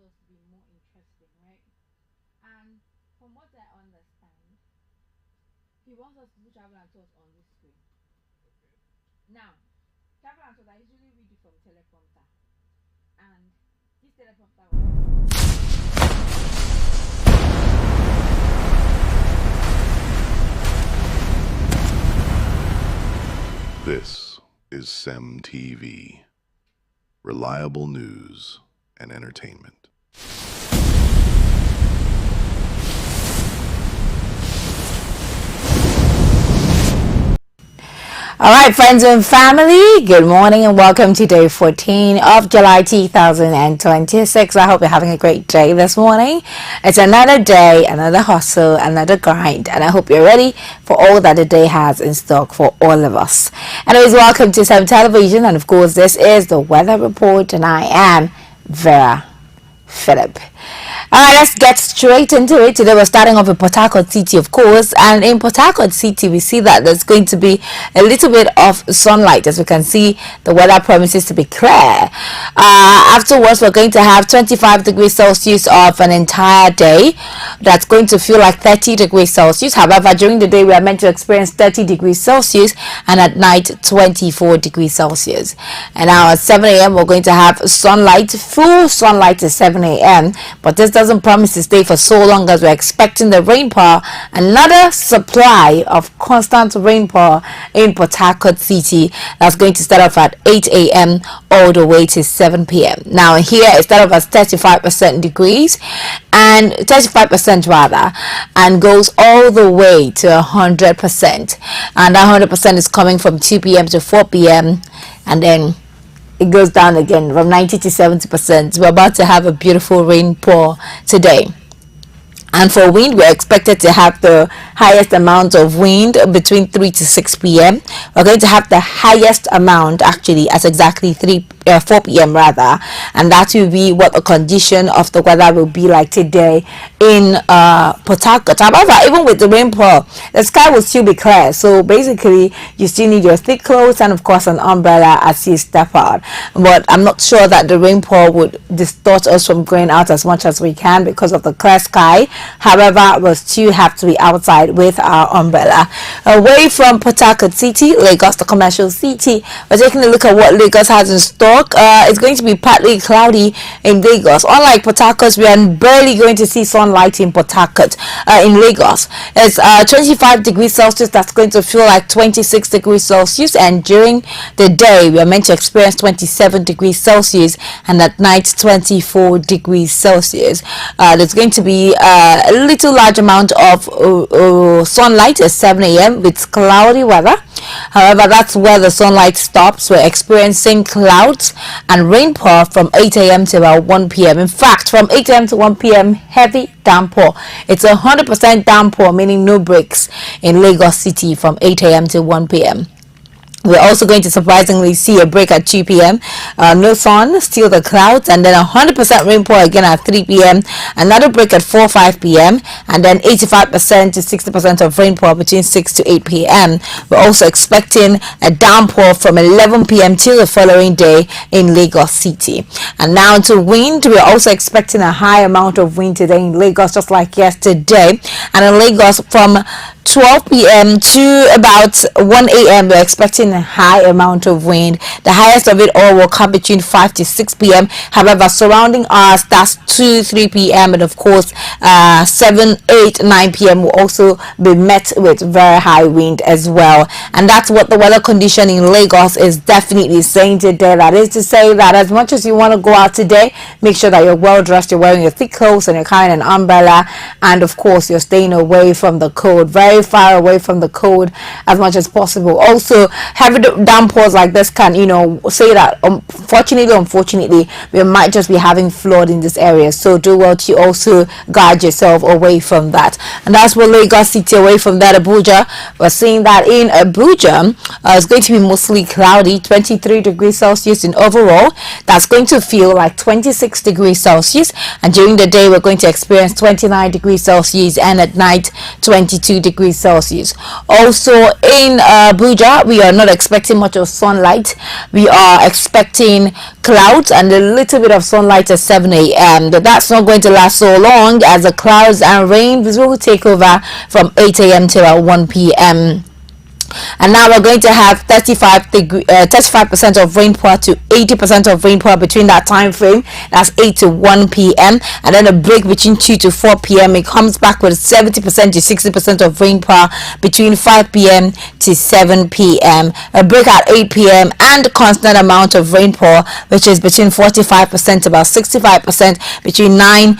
us to be more interesting, right? And from what I understand, he wants us to do travel and tours on this screen. Now, travel and tours I usually read it from teleprompter, and this teleprompter This is CEMTV, reliable news and entertainment. All right, friends and family, good morning and welcome to day 14 of July 2026. I hope you're having a great day this morning. It's another day, another hustle, another grind, and I hope you're ready for all that the day has in stock for all of us. Anyways, welcome to Some Television, and of course, this is the weather report, and I am Vera Philip. Alright, let's get straight into it. Today we're starting off with Port Harcourt City, of course, and in Port Harcourt City we see that there's going to be a little bit of sunlight. As we can see, the weather promises to be clear. Afterwards, we're going to have 25 degrees Celsius of an entire day. That's going to feel like 30 degrees Celsius. However, during the day we are meant to experience 30 degrees Celsius, and at night 24 degrees Celsius. And now at 7 a.m. we're going to have sunlight, full sunlight at 7 a.m. But this doesn't promise to stay for so long, as we're expecting the rainfall, another supply of constant rainfall in Port Harcourt City. That's going to start off at 8 a.m. all the way to 7 p.m. Now here it starts off at 35% degrees and 35% rather, and goes all the way to 100%, and that 100% is coming from 2 p.m. to 4 p.m. and then it goes down again from 90 to 70%. We're about to have a beautiful rainfall today. And for wind, we're expected to have the highest amount of wind between 3 to 6 p.m. We're going to have the highest amount actually at exactly 4 p.m. rather, and that will be what the condition of the weather will be like today in Port Harcourt. However, even with the rainfall, the sky will still be clear, so basically you still need your thick clothes and of course an umbrella as you step out. But I'm not sure that the rainfall would distort us from going out as much as we can because of the clear sky. However, we'll still have to be outside with our umbrella. Away from Port Harcourt City, Lagos, the commercial city, we're taking a look at what Lagos has in stock. It's going to be partly cloudy in Lagos. Unlike Port Harcourt, we are barely going to see sunlight in Port Harcourt. In Lagos, it's 25 degrees Celsius. That's going to feel like 26 degrees Celsius, and during the day we are meant to experience 27 degrees Celsius, and at night 24 degrees Celsius. There's going to be a little large amount of sunlight at 7 a.m. with cloudy weather. However, that's where the sunlight stops. We're experiencing clouds and rainfall from 8 a.m. to about 1 p.m. In fact, from 8 a.m. to 1 p.m. heavy downpour. It's 100% downpour, meaning no breaks in Lagos City from 8 a.m. to 1 p.m. We're also going to surprisingly see a break at 2 p.m. No sun, still the clouds, and then 100% rainfall again at 3 p.m. Another break at 5 p.m. and then 85% to 60% of rainfall between 6 to 8 p.m. We're also expecting a downpour from 11 p.m. till the following day in Lagos City. And now to wind, we're also expecting a high amount of wind today in Lagos, just like yesterday. And in Lagos from 12 p.m. to about 1 a.m. we're expecting a high amount of wind. The highest of it all will come between 5 to 6 p.m. However, surrounding us, that's 3 p.m. and of course 7, 8, 9 p.m. will also be met with very high wind as well. And that's what the weather condition in Lagos is definitely saying today. That is to say that as much as you want to go out today, make sure that you're well dressed, you're wearing your thick clothes and you're carrying an umbrella, and of course you're staying away from the cold, very far away from the cold as much as possible. Also, heavy downpours like this can, say that unfortunately we might just be having flood in this area, so do well to also guard yourself away from that. And that's what Lagos City. Away from that, Abuja, we're seeing that in Abuja it's going to be mostly cloudy, 23 degrees Celsius in overall. That's going to feel like 26 degrees Celsius, and during the day we're going to experience 29 degrees Celsius, and at night 22 degrees degrees Celsius. Also in Abuja, we are not expecting much of sunlight. We are expecting clouds and a little bit of sunlight at 7 a.m. But that's not going to last so long, as the clouds and rain will take over from 8 a.m. till 1 p.m. And now we're going to have 35% of rainfall to 80% of rainfall between that time frame. That's 8 to 1 p.m. and then a break between 2 to 4 p.m. It comes back with 70% to 60% of rainfall between 5 p.m. to 7 p.m. A break at 8 p.m. and a constant amount of rainfall, which is between 45% to about 65% between 9